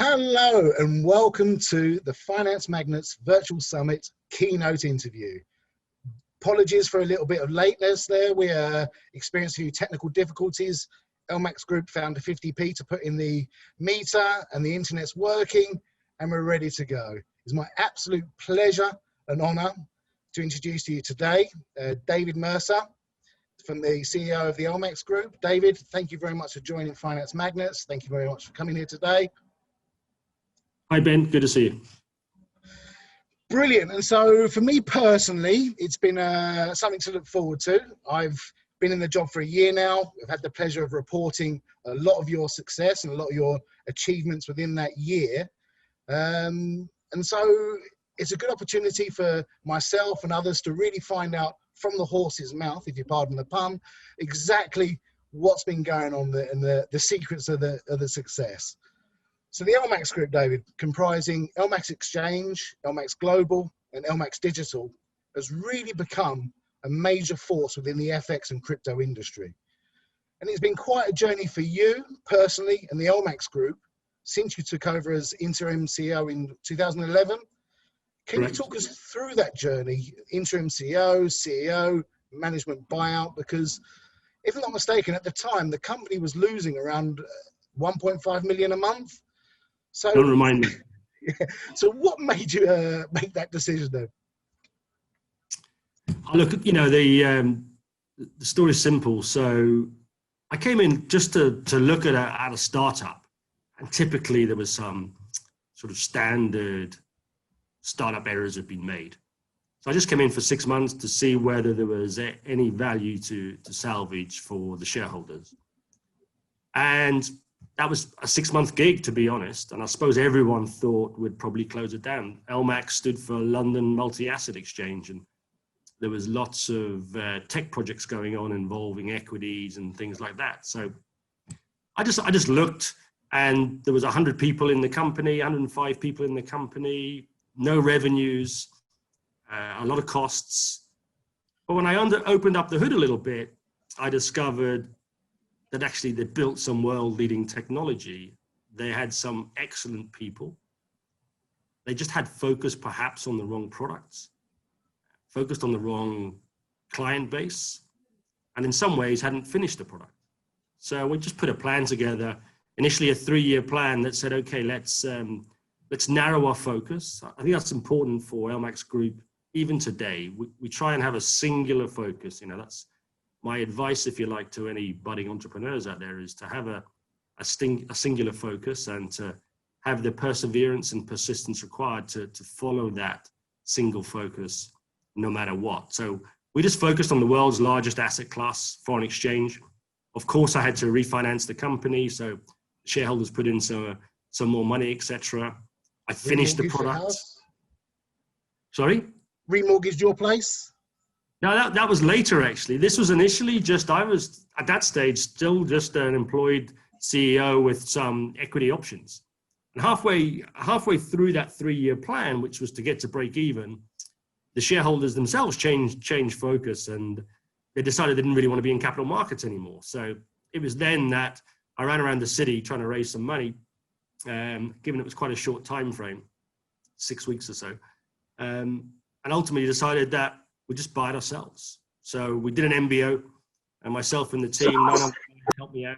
Hello and welcome to the Finance Magnates Virtual Summit keynote interview. Apologies for a little bit of lateness there. We experienced a few technical difficulties. LMAX Group found a 50p to put in the meter and the internet's working and we're ready to go. It's my absolute pleasure and honor to introduce to you today David Mercer from the CEO of the LMAX Group. David, thank you very much for joining Finance Magnates. Thank you very much for coming here today. Hi Ben, good to see you. Brilliant. And so for me personally, it's been something to look forward to. I've been in the job for a year now. I've had the pleasure of reporting a lot of your success and a lot of your achievements within that year. And so it's a good opportunity for myself and others to really find out from the horse's mouth, if you pardon the pun, exactly what's been going on there and the secrets of the success. So the LMAX Group, David, comprising LMAX Exchange, LMAX Global, and LMAX Digital, has really become a major force within the FX and crypto industry. And it's been quite a journey for you personally and the LMAX Group since you took over as interim CEO in 2011. Can you talk us through that journey, interim CEO, management buyout? Because if I'm not mistaken, at the time, the company was losing around 1.5 million a month. So, don't remind me. Yeah. So what made you make that decision then? Look, you know, the story is simple. So I came in just to look at a startup, and typically there was some sort of standard startup errors had been made. So I just came in for 6 months to see whether there was any value to salvage for the shareholders. And that was a 6-month gig, to be honest. And I suppose everyone thought we'd probably close it down. LMAX stood for London Multi-Asset Exchange, and there was lots of tech projects going on involving equities and things like that. So I just looked, and there was 100 people in the company, 105 people in the company, no revenues, a lot of costs. But when I opened up the hood a little bit, I discovered that actually they built some world-leading technology. They had some excellent people. They just had focus perhaps on the wrong products, focused on the wrong client base, and in some ways hadn't finished the product. So we just put a plan together, initially a 3-year plan that said, okay, let's narrow our focus. I think that's important for LMAX Group. Even today, we try and have a singular focus. You know, that's my advice, if you like, to any budding entrepreneurs out there, is to have a singular focus and to have the perseverance and persistence required to follow that single focus no matter what. So we just focused on the world's largest asset class, foreign exchange. Of course, I had to refinance the company, so shareholders put in some more money, etc. I finished the product. Sorry? Remortgaged your place? No, that was later, actually. This was initially I was at that stage still just an employed CEO with some equity options. And halfway through that 3-year plan, which was to get to break even, the shareholders themselves changed focus, and they decided they didn't really want to be in capital markets anymore. So it was then that I ran around the city trying to raise some money, given it was quite a short time frame, 6 weeks or so, and ultimately decided that we just buy it ourselves. So we did an MBO, and myself and the team helped me out,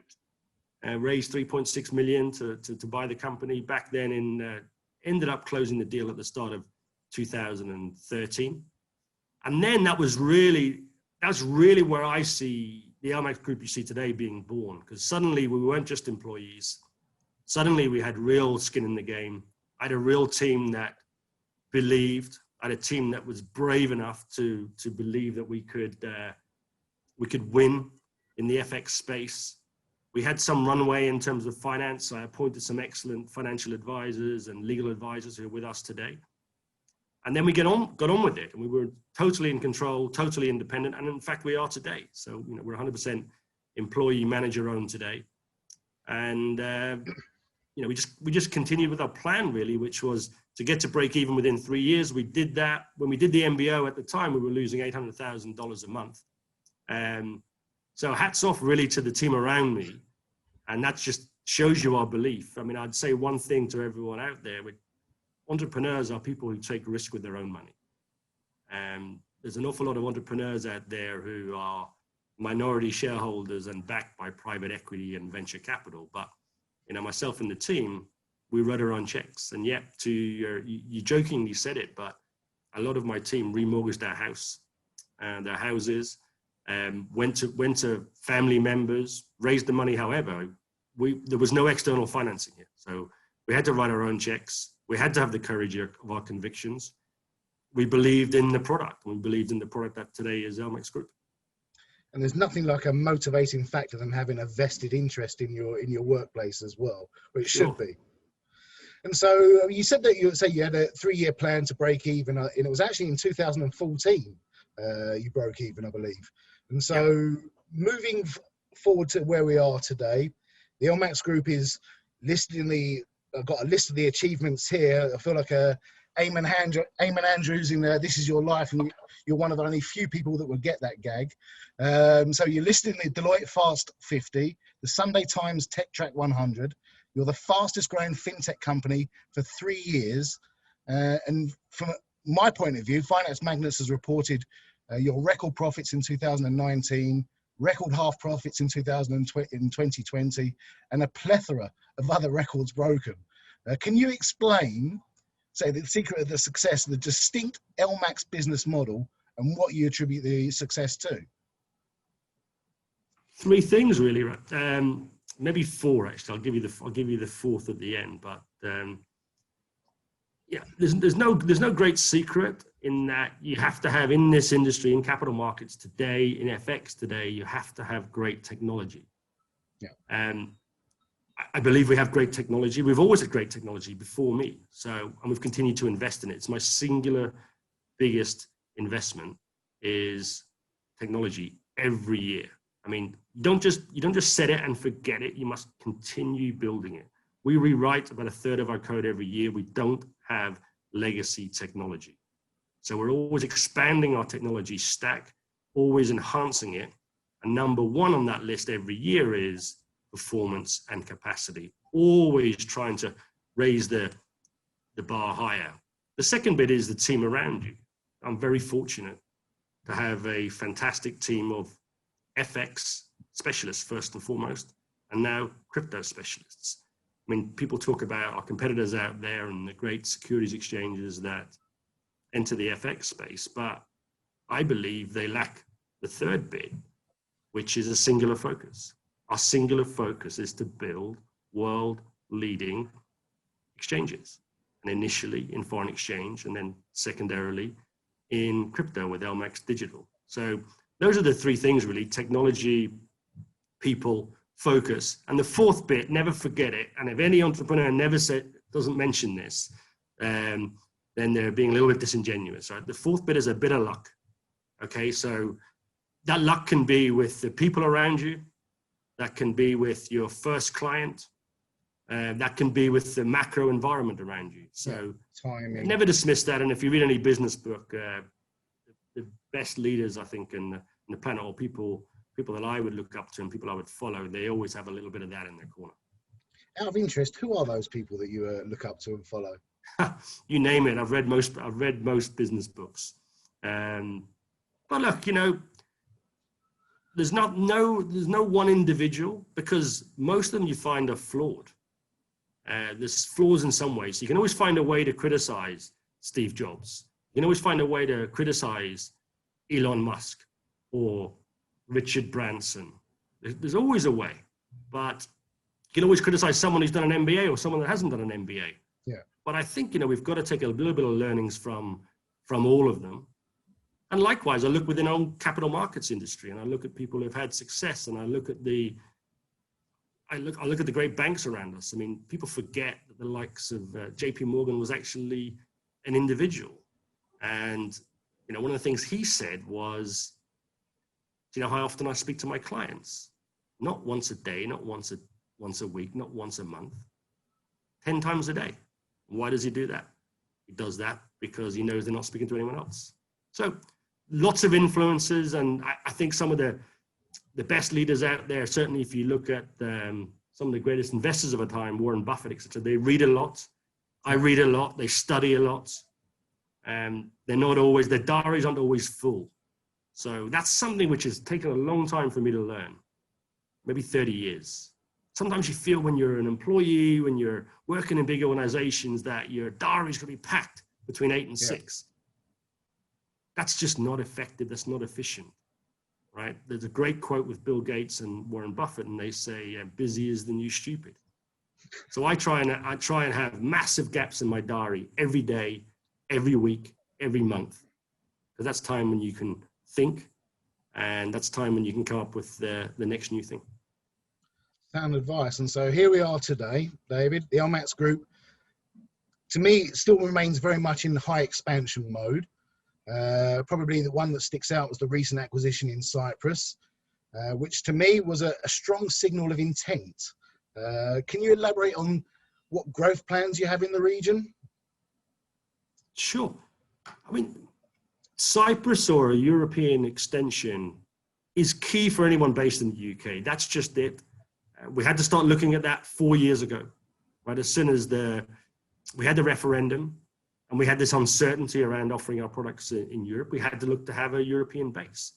raised 3.6 million to buy the company. Back then, ended up closing the deal at the start of 2013, and then that's really where I see the LMAX Group you see today being born. Because suddenly we weren't just employees. Suddenly we had real skin in the game. I had a real team that believed. I had a team that was brave enough to believe that we could win in the FX space. We had some runway in terms of finance. I appointed some excellent financial advisors and legal advisors who are with us today. And then we got on with it, and we were totally in control, totally independent, and in fact we are today. So you know, we're 100% employee manager owned today, and you know, we just continued with our plan really, which was to get to break even within 3 years. We did that. When we did the MBO at the time, we were losing $800,000 a month. So hats off really to the team around me. And that's just shows you our belief. I mean, I'd say one thing to everyone out there: entrepreneurs are people who take risk with their own money. There's an awful lot of entrepreneurs out there who are minority shareholders and backed by private equity and venture capital. But, myself and the team, we wrote our own checks. And yet, you jokingly said it, but a lot of my team remortgaged their house and their houses, went to family members, raised the money. However, there was no external financing here. So we had to write our own checks. We had to have the courage of our convictions. We believed in the product. We believed in the product that today is LMAX Group. And there's nothing like a motivating factor than having a vested interest in your workplace as well, or it should be. And so you said that you had a 3-year plan to break even, and it was actually in 2014 you broke even, I believe. And so moving forward to where we are today, the LMAX Group is listed I've got a list of the achievements here. I feel like Eamon Andrews in This Is Your Life, and you're one of the only few people that will get that gag. So you're listed in the Deloitte Fast 50, the Sunday Times Tech Track 100. You're the fastest growing fintech company for 3 years. And from my point of view, Finance Magnates has reported your record profits in 2019, record half profits in 2020, and a plethora of other records broken. Can you explain, say, the secret of the success of the distinct LMAX business model and what you attribute the success to? 3 things really, maybe 4 actually. I'll give you the 4th at the end. But there's no great secret in that. You have to have, in this industry, in capital markets today, in FX today, you have to have great technology. And I believe we have great technology. We've always had great technology before me. And we've continued to invest in it. It's my singular biggest investment is technology every year. I mean, you don't just set it and forget it. You must continue building it. We rewrite about 1/3 of our code every year. We don't have legacy technology. So we're always expanding our technology stack, always enhancing it. And number 1 on that list every year is performance and capacity, always trying to raise the bar higher. The second bit is the team around you. I'm very fortunate to have a fantastic team of FX specialists first and foremost, and now crypto specialists. I mean, people talk about our competitors out there and the great securities exchanges that enter the FX space, but I believe they lack the 3rd bit, which is a singular focus. Our singular focus is to build world-leading exchanges, and initially in foreign exchange, and then secondarily in crypto with LMAX Digital. So those are the 3 things really: technology, people, focus. And the 4th bit, never forget it. And if any entrepreneur doesn't mention this, then they're being a little bit disingenuous, right? The 4th bit is a bit of luck. Okay, so that luck can be with the people around you, that can be with your first client, that can be with the macro environment around you. So never dismiss that. And if you read any business book, the best leaders, I think, in the planet, or people that I would look up to and people I would follow, they always have a little bit of that in their corner. Out of interest, who are those people that you look up to and follow? You name it. I've read most business books. But look, there's no one individual, because most of them you find are flawed. There's flaws in some ways. You can always find a way to criticize Steve Jobs. You can always find a way to criticize Elon Musk or Richard Branson. There's always a way, but you can always criticize someone who's done an MBA or someone that hasn't done an MBA. Yeah. But I think, we've got to take a little bit of learnings from all of them. And likewise, I look within our own capital markets industry, and I look at people who've had success, and I look at the great banks around us. I mean, people forget that the likes of JP Morgan was actually an individual. And, one of the things he said was, do you know how often I speak to my clients? Not once a day, not once a week, not once a month, 10 times a day. Why does he do that? He does that because he knows they're not speaking to anyone else. So lots of influences, and I think some of the best leaders out there, certainly if you look at some of the greatest investors of our time, Warren Buffett, etc. They read a lot. I read a lot. They study a lot. And they're not always, their diaries aren't always full. So that's something which has taken a long time for me to learn, maybe 30 years. Sometimes you feel when you're an employee, when you're working in big organizations, that your diary's going to be packed between 8 and 6. That's just not effective. That's not efficient, right? There's a great quote with Bill Gates and Warren Buffett, and they say, busy is the new stupid. So I try and have massive gaps in my diary every day, every week, every month, because that's time when you can think, and that's time when you can come up with the next new thing. Sound advice. And so here we are today, David. The LMAX Group, to me, still remains very much in high expansion mode. Probably the one that sticks out was the recent acquisition in Cyprus, which to me was a strong signal of intent. Can you elaborate on what growth plans you have in the region? Sure. I mean, Cyprus or a European extension is key for anyone based in the UK. That's just it. We had to start looking at that 4 years ago, right? As soon as we had the referendum and we had this uncertainty around offering our products in Europe, we had to look to have a European base.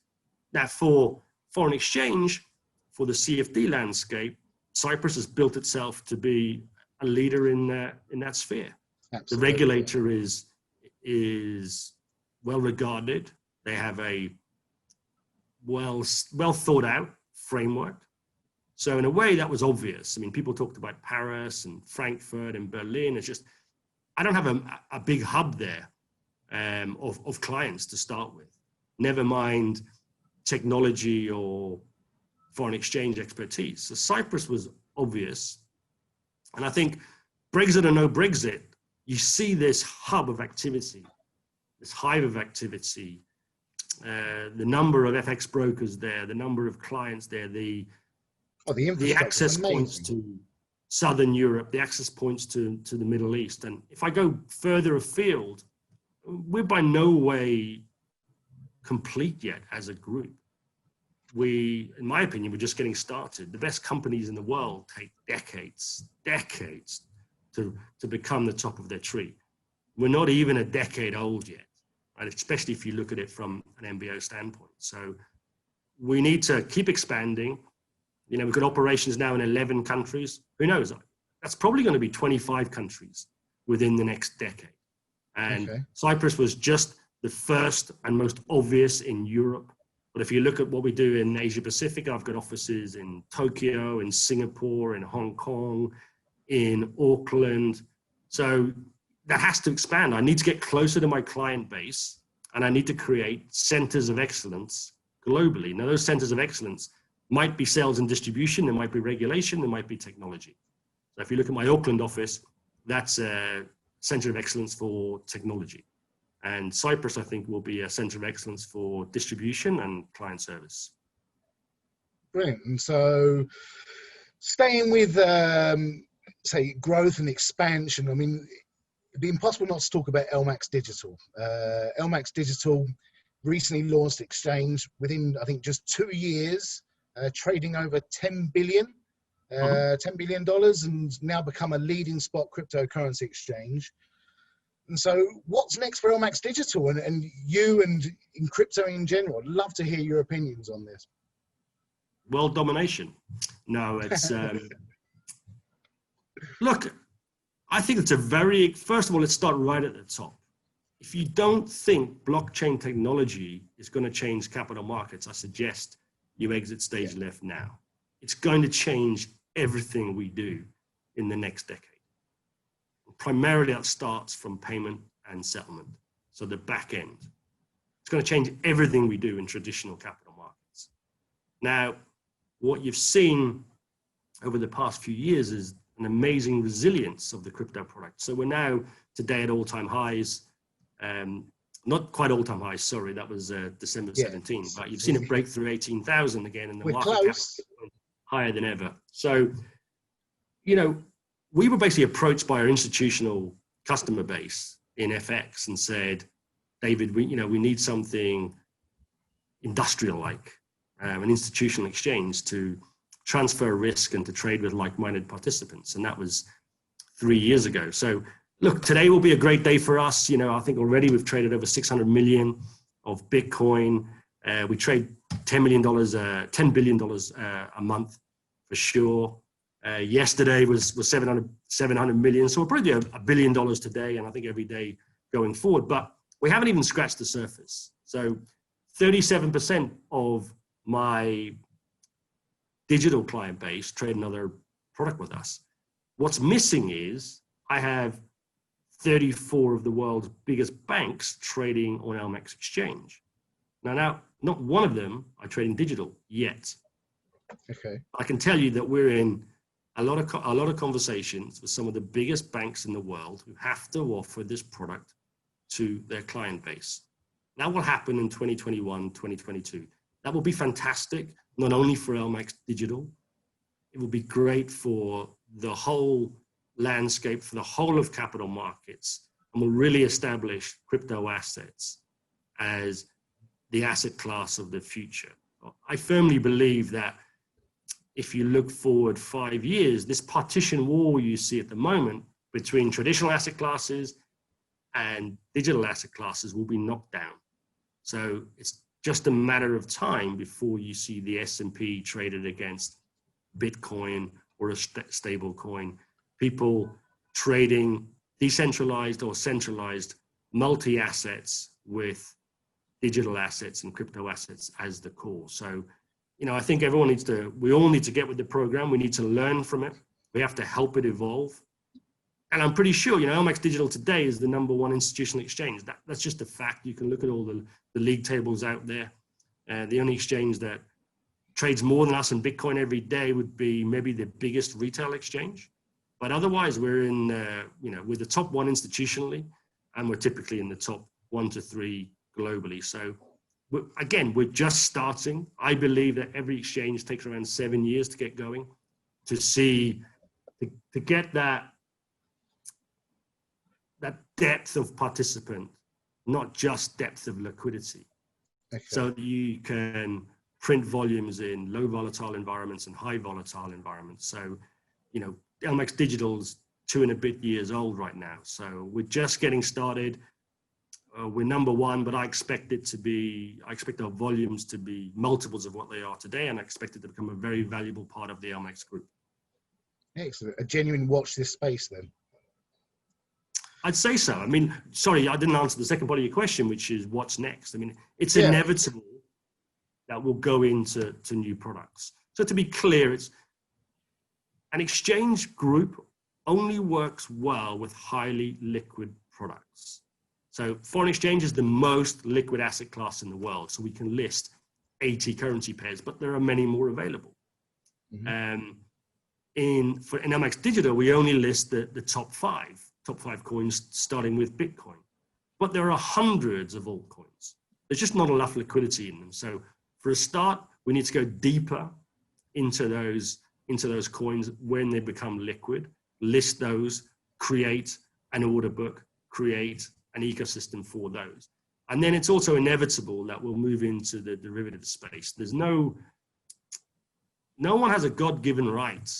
Now, for foreign exchange, for the CFD landscape, Cyprus has built itself to be a leader in that sphere. Absolutely. The regulator is well regarded. They have a well thought out framework. So in a way that was obvious. I mean, people talked about Paris and Frankfurt and Berlin. It's just, I don't have a big hub there of clients to start with. Never mind technology or foreign exchange expertise. So Cyprus was obvious. And I think Brexit or no Brexit, you see this hub of activity, this hive of activity, the number of FX brokers there, the number of clients there, the access points to Southern Europe, the access points to the Middle East. And if I go further afield, we're by no way complete yet as a group. In my opinion, we're just getting started. The best companies in the world take decades to become the top of their tree. We're not even a decade old yet, right? Especially if you look at it from an MBO standpoint. So we need to keep expanding. You know, we've got operations now in 11 countries. Who knows? That's probably going to be 25 countries within the next decade. And Cyprus was just the first and most obvious in Europe. But if you look at what we do in Asia Pacific, I've got offices in Tokyo, in Singapore, in Hong Kong, in Auckland. So that has to expand. I need to get closer to my client base, and I need to create centers of excellence globally. Now, those centers of excellence might be sales and distribution, there might be regulation, there might be technology. So if you look at my Auckland office, that's a center of excellence for technology. And Cyprus, I think, will be a center of excellence for distribution and client service. Brilliant. And so staying with, say, growth and expansion, I mean, it'd be impossible not to talk about LMAX Digital. LMAX Digital recently launched exchange within, I think, just 2 years, trading over $10 billion, $10 billion, and now become a leading spot cryptocurrency exchange. And so what's next for LMAX Digital and you and in crypto in general? I'd love to hear your opinions on this. World domination. No, it's, look, I think it's first of all, let's start right at the top. If you don't think blockchain technology is going to change capital markets, I suggest you exit stage left now. It's going to change everything we do in the next decade. Primarily, that starts from payment and settlement, so the back end. It's going to change everything we do in traditional capital markets. Now, what you've seen over the past few years is an amazing resilience of the crypto product. So we're now today at all-time highs, not quite all-time highs, sorry, that was December 17, but you've seen it break through 18,000 again, and the market cap higher than ever. So, you know, we were basically approached by our institutional customer base in FX and said, David, we need something industrial-like, an institutional exchange to transfer risk and to trade with like-minded participants. And that was 3 years ago. So look, today will be a great day for us. You know, I think already we've traded over 600 million of Bitcoin. We trade $10 billion a month for sure. Yesterday was 700 million. So we'll probably do $1 billion today, and I think every day going forward. But we haven't even scratched the surface. So 37% of my digital client base trade another product with us. What's missing is I have 34 of the world's biggest banks trading on LMAX Exchange. Now, not one of them are trading digital yet. Okay. I can tell you that we're in a lot of conversations with some of the biggest banks in the world who have to offer this product to their client base. That will happen in 2021, 2022. That will be fantastic, not only for LMAX Digital, it will be great for the whole landscape, for the whole of capital markets, and will really establish crypto assets as the asset class of the future. I firmly believe that if you look forward 5 years, this partition wall you see at the moment between traditional asset classes and digital asset classes will be knocked down. So it's just a matter of time before you see the S&P traded against Bitcoin or a stable coin. People trading decentralized or centralized multi-assets with digital assets and crypto assets as the core. So, you know, I think we all need to get with the program. We need to learn from it. We have to help it evolve. And I'm pretty sure, you know, LMAX Digital today is the #1 institutional exchange. That's just a fact. You can look at all the league tables out there. The only exchange that trades more than us in Bitcoin every day would be maybe the biggest retail exchange. But otherwise, we're in, you know, we're the top 1 institutionally, and we're typically in the top 1 to 3 globally. So we're just starting. I believe that every exchange takes around 7 years to get going, to get that depth of participant, not just depth of liquidity. Okay. So that you can print volumes in low volatile environments and high volatile environments. So, you know, LMAX Digital's 2 and a bit years old right now. So we're just getting started. We're #1, but I expect our volumes to be multiples of what they are today, and I expect it to become a very valuable part of the LMAX group. Excellent. A genuine watch this space then. I'd say so. I mean, sorry, I didn't answer the second part of your question, which is what's next. I mean, it's inevitable that we'll go into new products. So to be clear, it's an exchange group only works well with highly liquid products. So foreign exchange is the most liquid asset class in the world. So we can list 80 currency pairs, but there are many more available. Mm-hmm. In LMAX Digital, we only list the top five coins, starting with Bitcoin. But there are hundreds of altcoins. There's just not enough liquidity in them. So for a start, we need to go deeper into those coins when they become liquid, list those, create an order book, create an ecosystem for those. And then it's also inevitable that we'll move into the derivative space. There's no one has a God-given right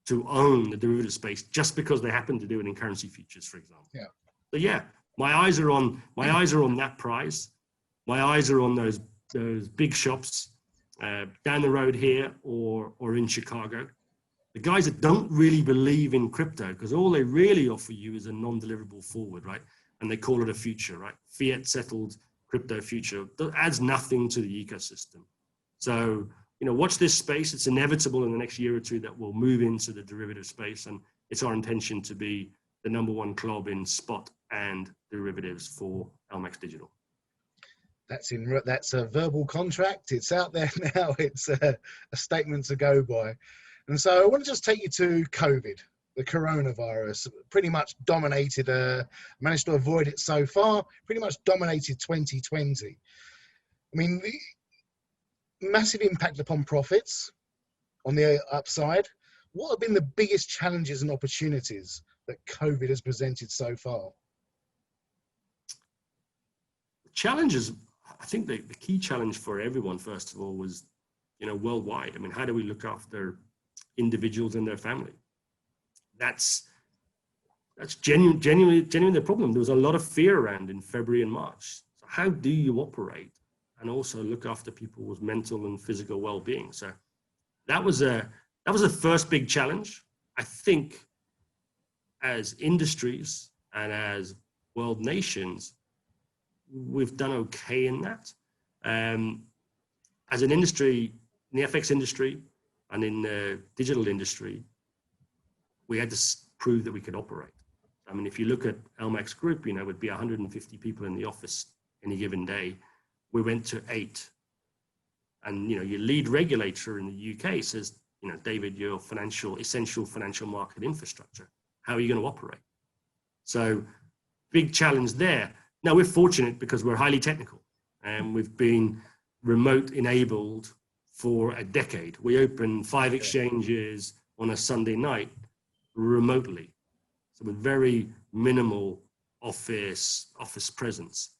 to own the derivative space just because they happen to do it in currency futures, for example. Yeah. So yeah, my eyes are on that prize. My eyes are on those big shops down the road here or in Chicago. The guys that don't really believe in crypto, because all they really offer you is a non-deliverable forward, right? And they call it a future, right? Fiat settled crypto future. That adds nothing to the ecosystem. So, you know, watch this space. It's inevitable in the next year or two that we'll move into the derivative space. And it's our intention to be the #1 club in spot and derivatives for LMAX Digital. That's a verbal contract. It's out there now. It's a statement to go by. And so I want to just take you to COVID. The coronavirus pretty much dominated, managed to avoid it so far, pretty much dominated 2020. I mean, the massive impact upon profits on the upside. What have been the biggest challenges and opportunities that COVID has presented so far? Challenges, I think the key challenge for everyone, first of all, was, worldwide. I mean, how do we look after individuals and their family? That's genuinely the problem. There was a lot of fear around in February and March. So how do you operate and also look after people's mental and physical well-being? So that was the first big challenge. I think as industries and as world nations, we've done okay in that. As an industry, in the FX industry and in the digital industry, we had to prove that we could operate. I mean, if you look at LMAX Group, it would be 150 people in the office any given day. We went to 8. And, your lead regulator in the UK says, David, you're essential financial market infrastructure. How are you going to operate? So big challenge there. Now, we're fortunate because we're highly technical and we've been remote enabled for a decade. We opened 5 exchanges on a Sunday night remotely. So with very minimal office presence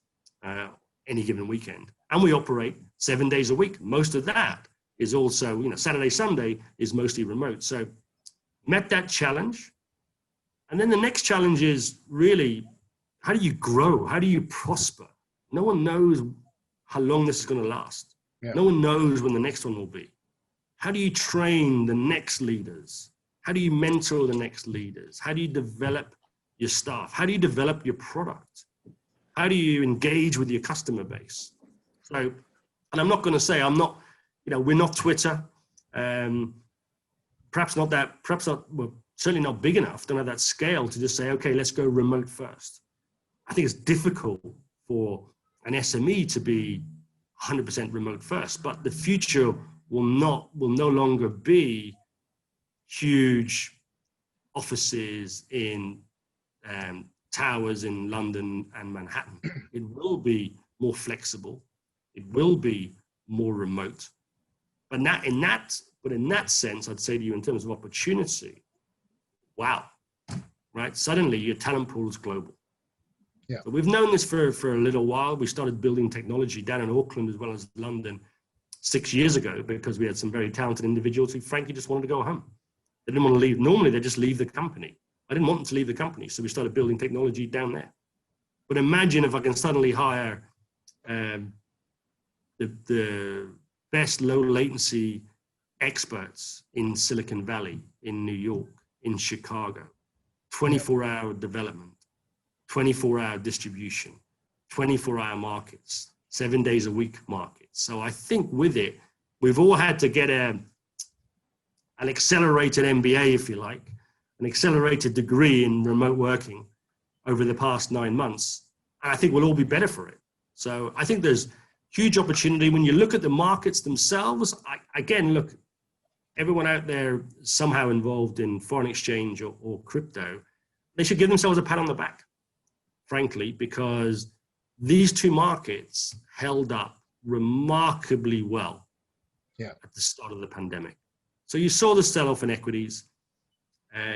any given weekend. And we operate 7 days a week. Most of that is also, Saturday, Sunday is mostly remote. So met that challenge. And then the next challenge is really, how do you grow? How do you prosper? No one knows how long this is going to last. Yeah. No one knows when the next one will be. How do you train the next leaders? How do you mentor the next leaders? How do you develop your staff? How do you develop your product? How do you engage with your customer base? So, and I'm not going to say we're not Twitter. Perhaps not, we're certainly not big enough, don't have that scale to just say, okay, let's go remote first. I think it's difficult for an SME to be 100% remote first, but the future will no longer be huge offices in towers in London and Manhattan. It will be more flexible. It will be more remote. But in that sense, I'd say to you in terms of opportunity, wow, right? Suddenly your talent pool is global. Yeah. So we've known this for a little while. We started building technology down in Auckland as well as London 6 years ago because we had some very talented individuals who frankly just wanted to go home. They didn't want to leave. Normally they just leave the company. I didn't want them to leave the company. So we started building technology down there. But imagine if I can suddenly hire the best low latency experts in Silicon Valley, in New York, in Chicago, 24-hour development, 24-hour distribution, 24-hour markets, 7 days a week markets. So I think with it, we've all had to get an accelerated MBA, if you like, an accelerated degree in remote working over the past 9 months. And I think we'll all be better for it. So I think there's huge opportunity. When you look at the markets themselves, again, look, everyone out there somehow involved in foreign exchange or crypto, they should give themselves a pat on the back, frankly, because these two markets held up remarkably well at the start of the pandemic. So you saw the sell-off in equities.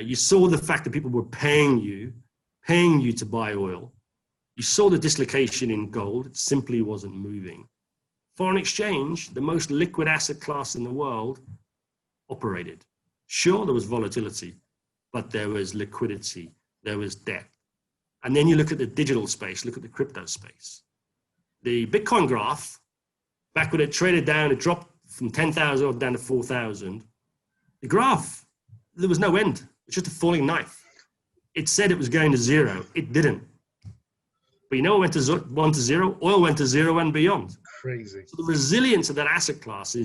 You saw the fact that people were paying you to buy oil. You saw the dislocation in gold. It simply wasn't moving. Foreign exchange, the most liquid asset class in the world, operated. Sure, there was volatility, but there was liquidity, there was depth. And then you look at the digital space, look at the crypto space. The Bitcoin graph, back when it traded down, it dropped from 10,000 down to 4,000. The graph, there was no end. It's just a falling knife. It said it was going to zero. It didn't. But it went to 1 to 0. Oil went to 0 and beyond. Crazy. So the resilience of that asset class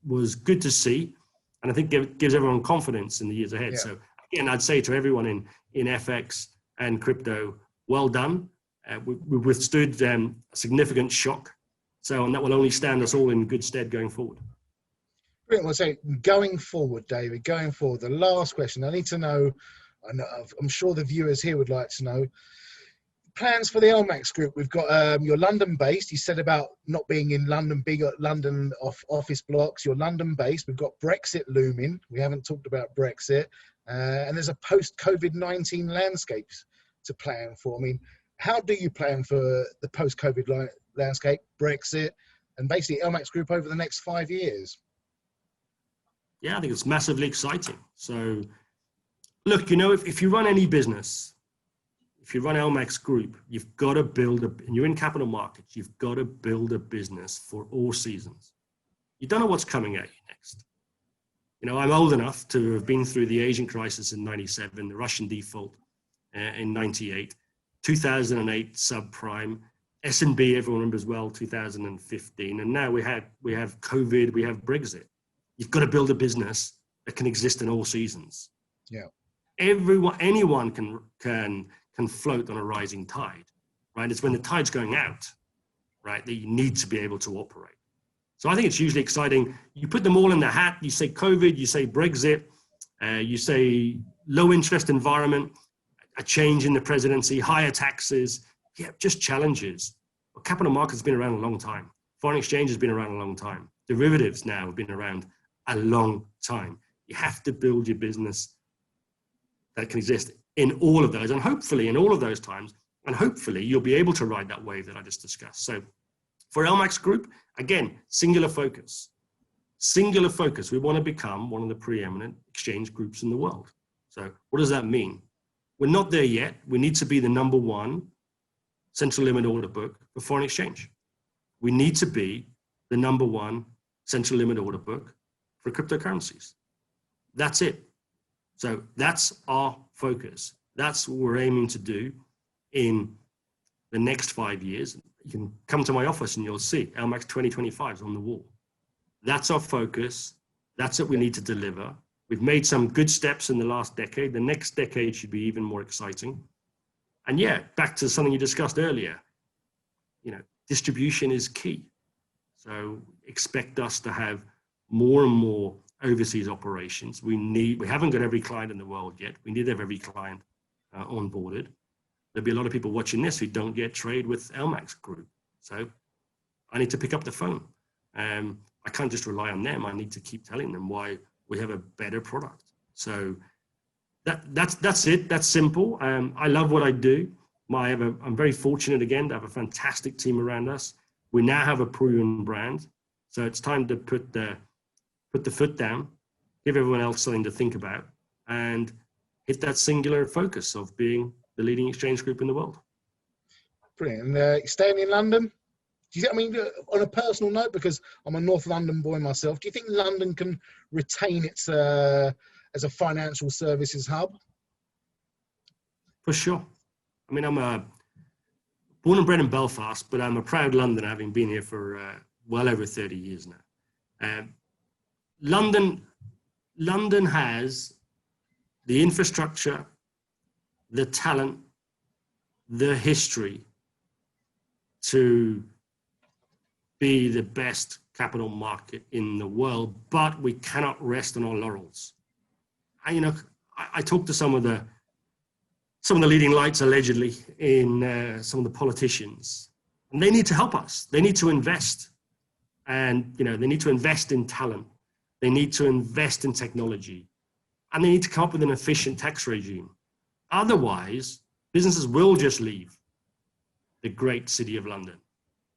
was good to see. And I think gives everyone confidence in the years ahead. Yeah. So again, I'd say to everyone in FX and crypto, well done. We withstood a significant shock. And that will only stand us all in good stead going forward. Brilliant. Well, so going forward, David, the last question, I need to know, I'm sure the viewers here would like to know, plans for the LMAX Group. We've got you're London based. You said about not being in London, big London office blocks. You're London based. We've got Brexit looming. We haven't talked about Brexit. And there's a post-COVID-19 landscape to plan for. I mean, how do you plan for the post-COVID landscape, Brexit, and basically LMAX Group over the next 5 years? Yeah, I think it's massively exciting. So look, if you run any business, if you run LMAX Group, you've got to build and you're in capital markets, you've got to build a business for all seasons. You don't know what's coming at you next. I'm old enough to have been through the Asian crisis in 97, the Russian default in 98, 2008 subprime, S&B, everyone remembers well, 2015. And now we have COVID, we have Brexit. You've got to build a business that can exist in all seasons. Yeah. Anyone can float on a rising tide, right? It's when the tide's going out, right, that you need to be able to operate. So I think it's hugely exciting. You put them all in the hat. You say COVID, you say Brexit, you say low interest environment, a change in the presidency, higher taxes, just challenges. But capital markets have been around a long time. Foreign exchange has been around a long time. Derivatives now have been around a long time. You have to build your business that can exist in all of those, and hopefully in all of those times, and hopefully you'll be able to ride that wave that I just discussed. So for LMAX Group, again, singular focus. Singular focus. We want to become one of the preeminent exchange groups in the world. So what does that mean? We're not there yet. We need to be the #1 central limit order book for foreign exchange. We need to be the #1 central limit order book for cryptocurrencies. That's it. So that's our focus. That's what we're aiming to do in the next 5 years. You can come to my office and you'll see LMAX 2025 is on the wall. That's our focus. That's what we need to deliver. We've made some good steps in the last decade. The next decade should be even more exciting. And yeah, back to something you discussed earlier, distribution is key. So expect us to have more and more overseas operations. We haven't got every client in the world yet. We need to have every client onboarded. There'll be a lot of people watching this who don't yet trade with LMAX Group. So I need to pick up the phone. I can't just rely on them. I need to keep telling them why we have a better product. So that's it. That's simple. I love what I do. I'm very fortunate again to have a fantastic team around us. We now have a proven brand. So it's time to put the foot down, give everyone else something to think about, and hit that singular focus of being the leading exchange group in the world. Brilliant. And staying in London, on a personal note, because I'm a North London boy myself, do you think London can retain its as a financial services hub? For sure. I'm born and bred in Belfast, but I'm a proud Londoner, having been here for well over 30 years now. London has the infrastructure, the talent, the history to be the best capital market in the world, but we cannot rest on our laurels. I talked to some of the leading lights allegedly in some of the politicians, and they need to help us. They need to invest, and they need to invest in talent. They need to invest in technology, and they need to come up with an efficient tax regime. Otherwise, businesses will just leave the great city of London.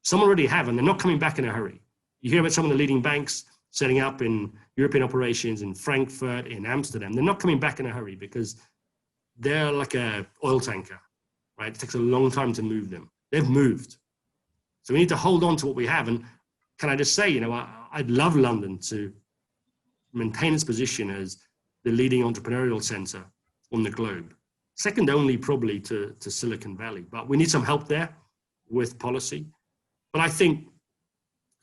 Some already have, and they're not coming back in a hurry. You hear about some of the leading banks setting up in European operations in Frankfurt, in Amsterdam. They're not coming back in a hurry because they're like an oil tanker, right? It takes a long time to move them. They've moved. So we need to hold on to what we have. And can I just say, I'd love London to maintain its position as the leading entrepreneurial center on the globe. Second only probably to Silicon Valley, but we need some help there with policy. But I think,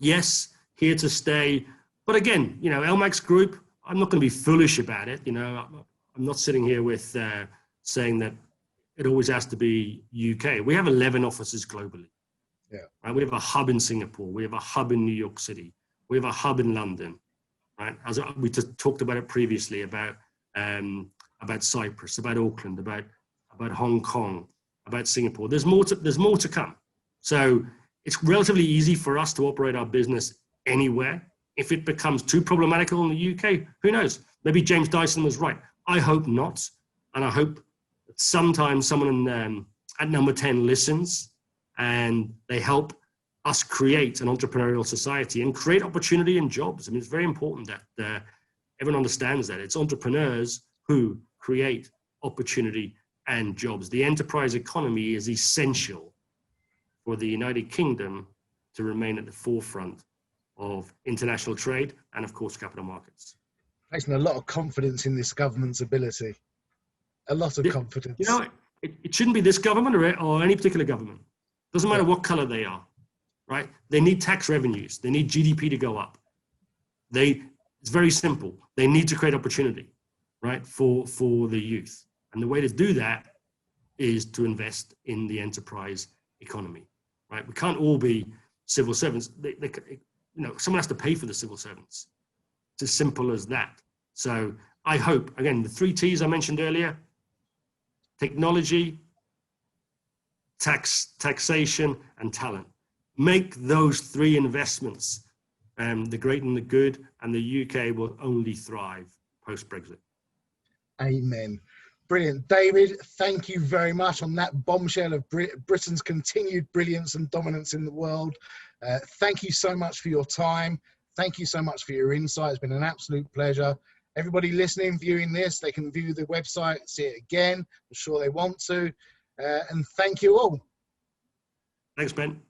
yes, here to stay. But again, LMAX Group, I'm not going to be foolish about it. I'm not sitting here with saying that it always has to be UK. We have 11 offices globally. Yeah. Right? We have a hub in Singapore. We have a hub in New York City. We have a hub in London. Right? As we just talked about it previously about Cyprus, about Auckland, about Hong Kong, about Singapore. There's more to come. So it's relatively easy for us to operate our business anywhere. If it becomes too problematical in the UK, who knows? Maybe James Dyson was right. I hope not. And I hope that sometimes someone at number 10 listens and they help us create an entrepreneurial society and create opportunity and jobs. I mean, it's very important that everyone understands that. It's entrepreneurs who create opportunity and jobs. The enterprise economy is essential for the United Kingdom to remain at the forefront of international trade and, of course, capital markets. Placing a lot of confidence in this government's ability. A lot of confidence. You know, it shouldn't be this government or any particular government. Doesn't matter what color they are, right? They need tax revenues. They need GDP to go up. It's very simple. They need to create opportunity, right, for the youth. And the way to do that is to invest in the enterprise economy, right? We can't all be civil servants. Someone has to pay for the civil servants. It's as simple as that. So I hope, again, the 3 T's I mentioned earlier: technology, taxation, and talent. Make those 3 investments, the great and the good, and the UK will only thrive post-Brexit. Amen. Brilliant. David, thank you very much on that bombshell of Britain's continued brilliance and dominance in the world. Thank you so much for your time. Thank you so much for your insight. It's been an absolute pleasure. Everybody listening, viewing this, they can view the website, see it again. I'm sure they want to. And thank you all. Thanks, Ben.